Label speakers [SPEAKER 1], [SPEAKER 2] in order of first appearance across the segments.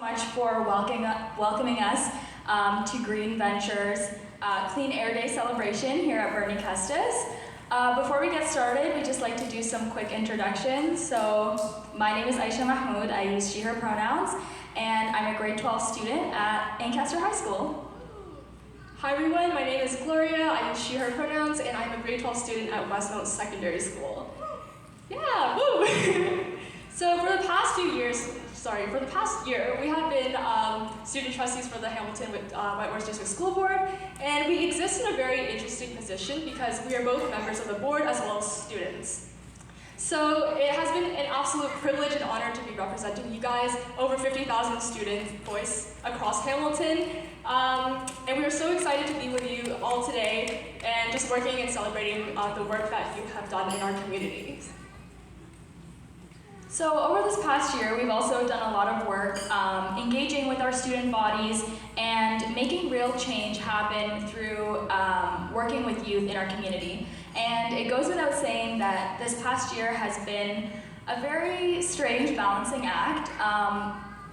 [SPEAKER 1] Much for welcoming us to Green Ventures Clean Air Day celebration here at Bernie Custis. Before we get started, we'd just like to do some quick introductions. So my name is Aisha Mahmood. I use she, her pronouns, and I'm a grade 12 student at Ancaster High School.
[SPEAKER 2] Hi everyone, my name is Gloria. I use she, her pronouns, and I'm a grade 12 student at Westmount Secondary School. Yeah, woo! So for the past year, we have been student trustees for the Hamilton Whitewater District School Board, and we exist in a very interesting position because we are both members of the board as well as students. So it has been an absolute privilege and honor to be representing you guys, over 50,000 student voice across Hamilton, and we are so excited to be with you all today and just working and celebrating the work that you have done in our community.
[SPEAKER 1] So over this past year, we've also done a lot of work engaging with our student bodies and making real change happen through working with youth in our community. And it goes without saying that this past year has been a very strange balancing act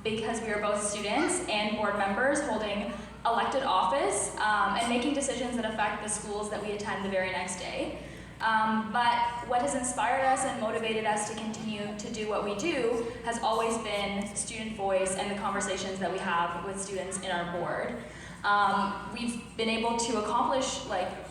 [SPEAKER 1] because we are both students and board members holding elected office and making decisions that affect the schools that we attend the very next day. But what has inspired us and motivated us to continue to do what we do has always been student voice and the conversations that we have with students in our board. We've been able to accomplish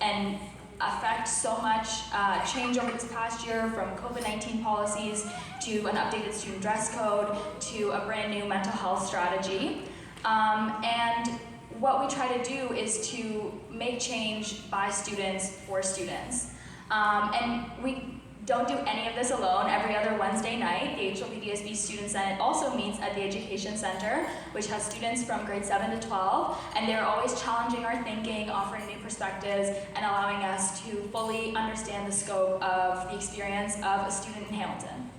[SPEAKER 1] and affect so much change over this past year, from COVID-19 policies to an updated student dress code to a brand new mental health strategy. And what we try to do is to make change by students for students. And we don't do any of this alone. Every other Wednesday night, the HWDSB Student Senate also meets at the Education Center, which has students from grade 7 to 12, and they're always challenging our thinking, offering new perspectives, and allowing us to fully understand the scope of the experience of a student in Hamilton.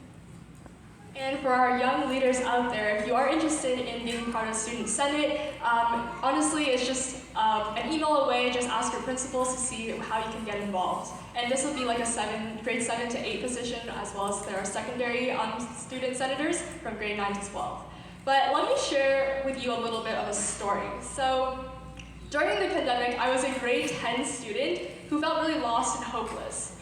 [SPEAKER 2] And for our young leaders out there, if you are interested in being part of Student Senate, honestly, it's just an email away. Just ask your principals to see how you can get involved. And this will be like a grade 7 to 8 position, as well as there are secondary student senators from grade 9 to 12. But let me share with you a little bit of a story. So during the pandemic, I was a grade 10 student who felt really lost and hopeless.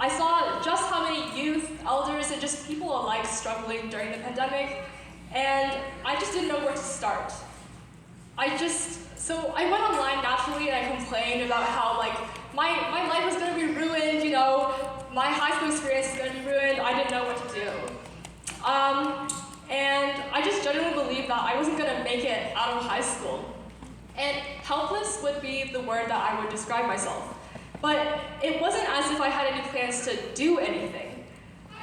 [SPEAKER 2] I saw just how many youth, elders, and just people alike struggling during the pandemic, and I just didn't know where to start. So I went online naturally, and I complained about how my life was gonna be ruined, my high school experience is gonna be ruined, I didn't know what to do. And I just genuinely believed that I wasn't gonna make it out of high school. And helpless would be the word that I would describe myself. But it wasn't as if I had any plans to do anything.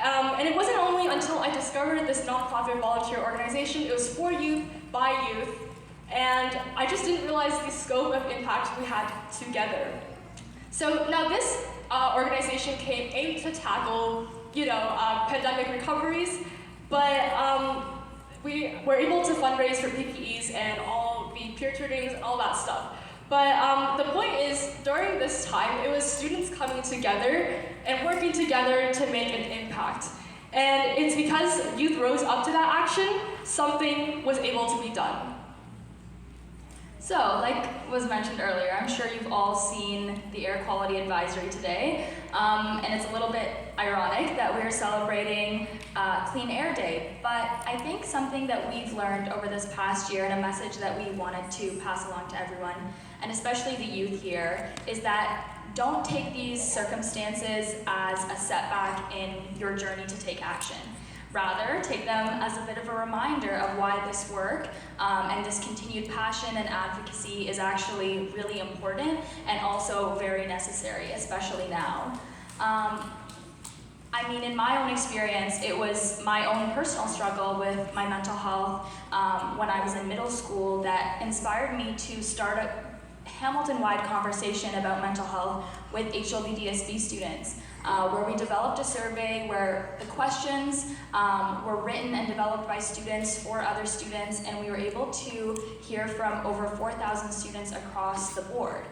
[SPEAKER 2] And it wasn't only until I discovered this nonprofit volunteer organization. It was for youth, by youth, and I just didn't realize the scope of impact we had together. So now this organization aimed to tackle, pandemic recoveries, but we were able to fundraise for PPEs and all the peer tutors and all that stuff. But the point is, during this time, it was students coming together and working together to make an impact. And it's because youth rose up to that action, something was able to be done.
[SPEAKER 1] So, like was mentioned earlier, I'm sure you've all seen the air quality advisory today, and it's a little bit ironic that we're celebrating Clean Air Day, but I think something that we've learned over this past year, and a message that we wanted to pass along to everyone, and especially the youth here, is that don't take these circumstances as a setback in your journey to take action. Rather, take them as a bit of a reminder of why this work and this continued passion and advocacy is actually really important and also very necessary, especially now. In my own experience, it was my own personal struggle with my mental health when I was in middle school that inspired me to start a Hamilton-wide conversation about mental health with HWDSB students, where we developed a survey where the questions were written and developed by students for other students, and we were able to hear from over 4,000 students across the board.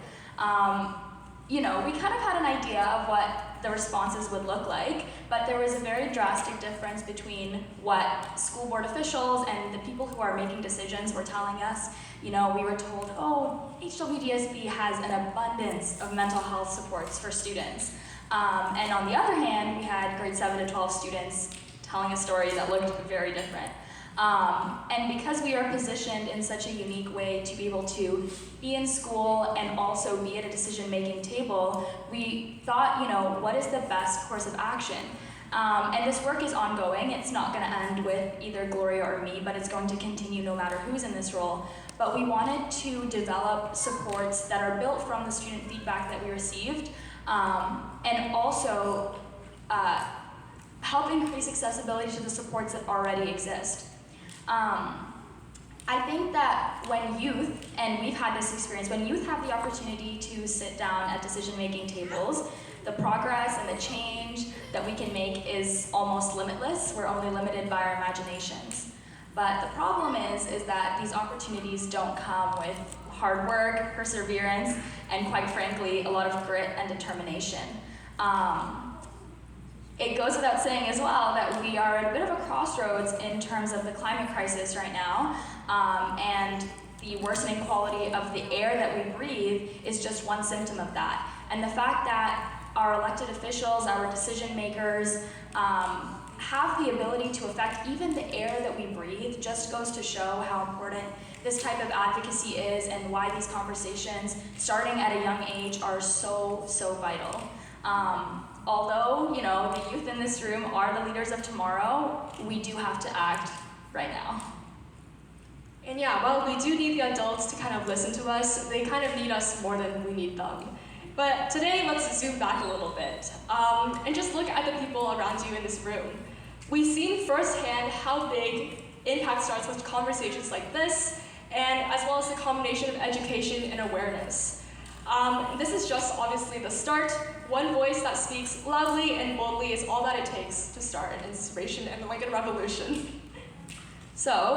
[SPEAKER 1] we kind of had an idea of what the responses would look like, but there was a very drastic difference between what school board officials and the people who are making decisions were telling us. We were told, oh, HWDSB has an abundance of mental health supports for students. And on the other hand, we had grade 7 to 12 students telling a story that looked very different. And because we are positioned in such a unique way to be able to be in school and also be at a decision-making table, we thought, what is the best course of action? And this work is ongoing. It's not going to end with either Gloria or me, but it's going to continue no matter who's in this role. But we wanted to develop supports that are built from the student feedback that we received, and also help increase accessibility to the supports that already exist. I think that when youth, and we've had this experience, when youth have the opportunity to sit down at decision-making tables, the progress and the change that we can make is almost limitless. We're only limited by our imaginations. But the problem is that these opportunities don't come with hard work, perseverance, and quite frankly, a lot of grit and determination. It goes without saying as well that we are at a bit of a crossroads in terms of the climate crisis right now, and the worsening quality of the air that we breathe is just one symptom of that. And the fact that our elected officials, our decision makers, have the ability to affect even the air that we breathe just goes to show how important this type of advocacy is and why these conversations, starting at a young age, are so, so vital. Although, the youth in this room are the leaders of tomorrow, we do have to act right now.
[SPEAKER 2] And yeah, while we do need the adults to kind of listen to us, they kind of need us more than we need them. But today, let's zoom back a little bit and just look at the people around you in this room. We've seen firsthand how big impact starts with conversations like this, and as well as the combination of education and awareness. This is just obviously the start. One voice that speaks loudly and boldly is all that it takes to start an inspiration and like a revolution. So.